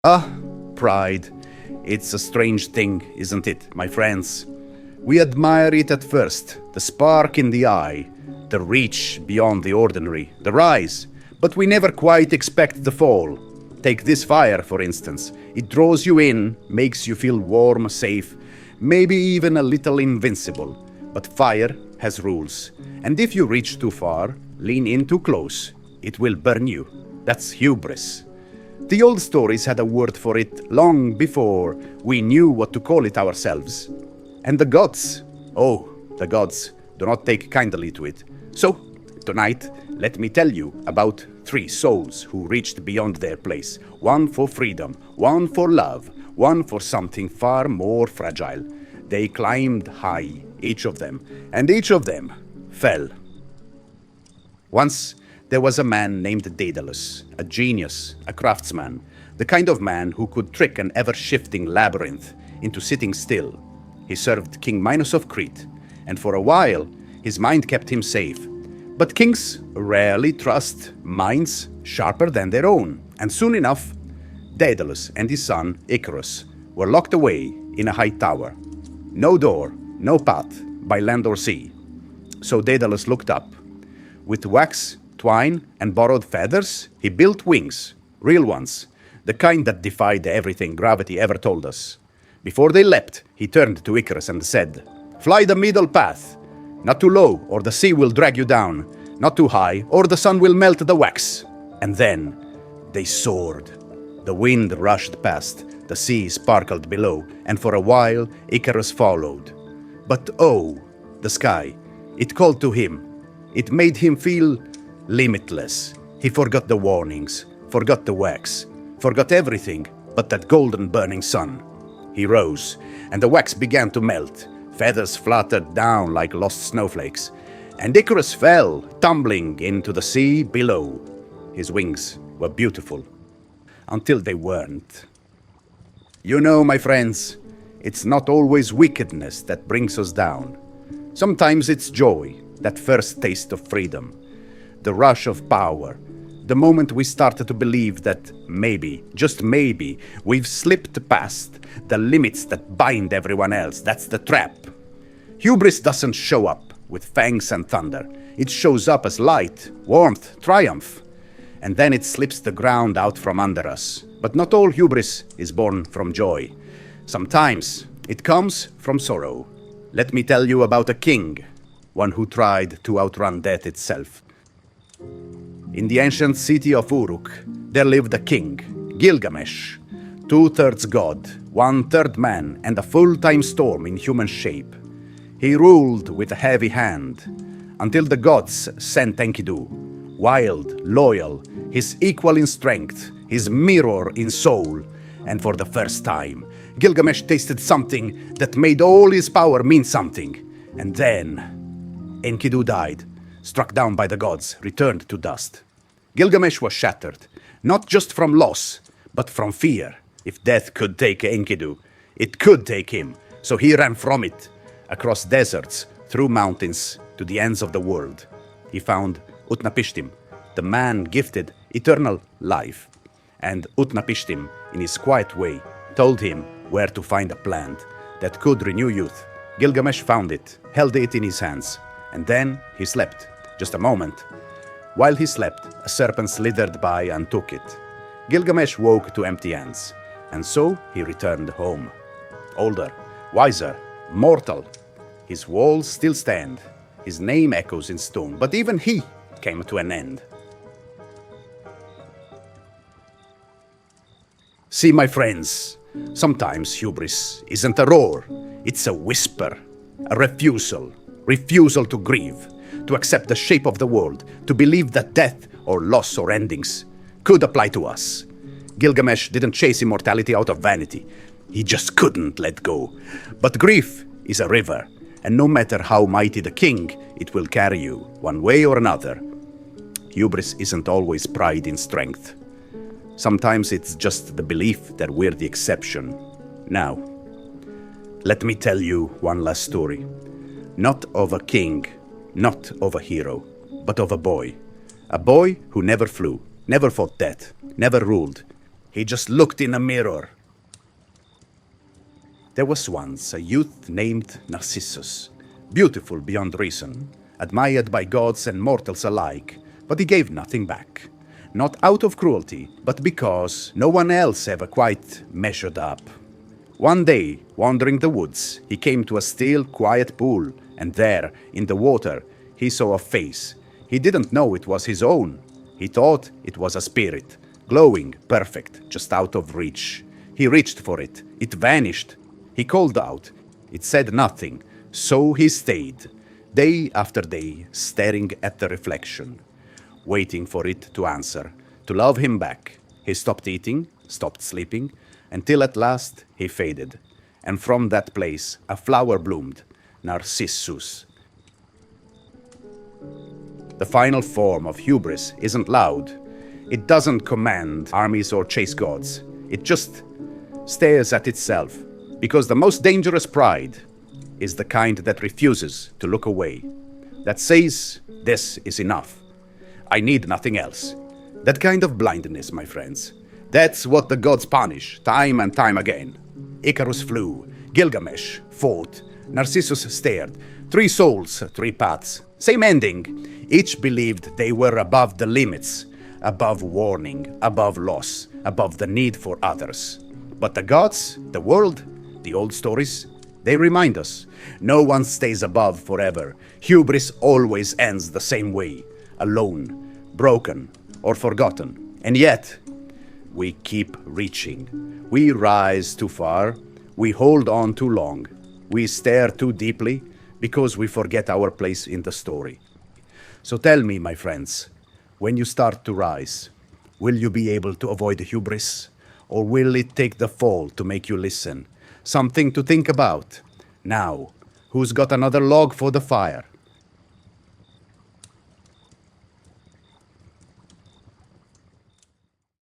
Ah, pride. It's a strange thing, isn't it, my friends? We admire it at first, the spark in the eye, the reach beyond the ordinary, the rise, but we never quite expect the fall. Take this fire, for instance. It draws you in, makes you feel warm, safe, maybe even a little invincible. But fire has rules, and if you reach too far, lean in too close, it will burn you. That's hubris. The old stories had a word for it long before we knew what to call it ourselves. And the gods, the gods, do not take kindly to it. So, tonight, let me tell you about 3 souls who reached beyond their place. One for freedom, one for love, one for something far more fragile. They climbed high, each of them, and each of them fell. Once, there was a man named Daedalus, a genius, a craftsman, the kind of man who could trick an ever-shifting labyrinth into sitting still. He served King Minos of Crete, and for a while, his mind kept him safe. But kings rarely trust minds sharper than their own, and soon enough, Daedalus and his son, Icarus, were locked away in a high tower. No door, no path, by land or sea. So Daedalus looked up. With wax, twine, and borrowed feathers, he built wings, real ones, the kind that defied everything gravity ever told us. Before they leapt, he turned to Icarus and said, "Fly the middle path. Not too low, or the sea will drag you down. Not too high, or the sun will melt the wax." And then they soared. The wind rushed past, the sea sparkled below, and for a while Icarus followed. But the sky, it called to him. It made him feel limitless. He forgot the warnings, forgot the wax, forgot everything but that golden burning sun. He rose, and the wax began to melt. Feathers fluttered down like lost snowflakes, and Icarus fell, tumbling into the sea below. His wings were beautiful, until they weren't. You know, my friends, it's not always wickedness that brings us down. Sometimes it's joy, that first taste of freedom, the rush of power, the moment we started to believe that maybe, just maybe, we've slipped past the limits that bind everyone else. That's the trap. Hubris doesn't show up with fangs and thunder. It shows up as light, warmth, triumph. And then it slips the ground out from under us. But not all hubris is born from joy. Sometimes it comes from sorrow. Let me tell you about a king, one who tried to outrun death itself. In the ancient city of Uruk, there lived a king, Gilgamesh, 2/3 god, 1/3 man, and a full-time storm in human shape. He ruled with a heavy hand, until the gods sent Enkidu, wild, loyal, his equal in strength, his mirror in soul, and for the first time, Gilgamesh tasted something that made all his power mean something. And then Enkidu died, struck down by the gods, returned to dust. Gilgamesh was shattered, not just from loss, but from fear. If death could take Enkidu, it could take him. So he ran from it, across deserts, through mountains, to the ends of the world. He found Utnapishtim, the man gifted eternal life. And Utnapishtim, in his quiet way, told him where to find a plant that could renew youth. Gilgamesh found it, held it in his hands, and then he slept, just a moment. While he slept, a serpent slithered by and took it. Gilgamesh woke to empty hands, and so he returned home. Older, wiser, mortal. His walls still stand, his name echoes in stone, but even he came to an end. See, my friends, sometimes hubris isn't a roar, it's a whisper, a refusal to grieve, to accept the shape of the world, to believe that death or loss or endings could apply to us. Gilgamesh didn't chase immortality out of vanity. He just couldn't let go. But grief is a river, and no matter how mighty the king, it will carry you, one way or another. Hubris isn't always pride in strength. Sometimes it's just the belief that we're the exception. Now, let me tell you one last story. Not of a king, not of a hero, but of a boy. A boy who never flew, never fought death, never ruled. He just looked in a mirror. There was once a youth named Narcissus, beautiful beyond reason, admired by gods and mortals alike, but he gave nothing back. Not out of cruelty, but because no one else ever quite measured up. One day, wandering the woods, he came to a still, quiet pool, and there, in the water, he saw a face. He didn't know it was his own. He thought it was a spirit, glowing, perfect, just out of reach. He reached for it. It vanished. He called out. It said nothing, so he stayed, day after day, staring at the reflection, waiting for it to answer, to love him back. He stopped eating, stopped sleeping, until at last he faded. And from that place a flower bloomed, Narcissus. The final form of hubris isn't loud. It doesn't command armies or chase gods. It just stares at itself, because the most dangerous pride is the kind that refuses to look away, that says, this is enough. I need nothing else. That kind of blindness, my friends, that's what the gods punish time and time again. Icarus flew, Gilgamesh fought, Narcissus stared. 3 souls, 3 paths, same ending. Each believed they were above the limits, above warning, above loss, above the need for others. But the gods, the world, the old stories, they remind us, no one stays above forever. Hubris always ends the same way, alone, broken, or forgotten. And yet, we keep reaching. We rise too far. We hold on too long. We stare too deeply because we forget our place in the story. So tell me, my friends, when you start to rise, will you be able to avoid hubris? Or will it take the fall to make you listen? Something to think about. Now, who's got another log for the fire?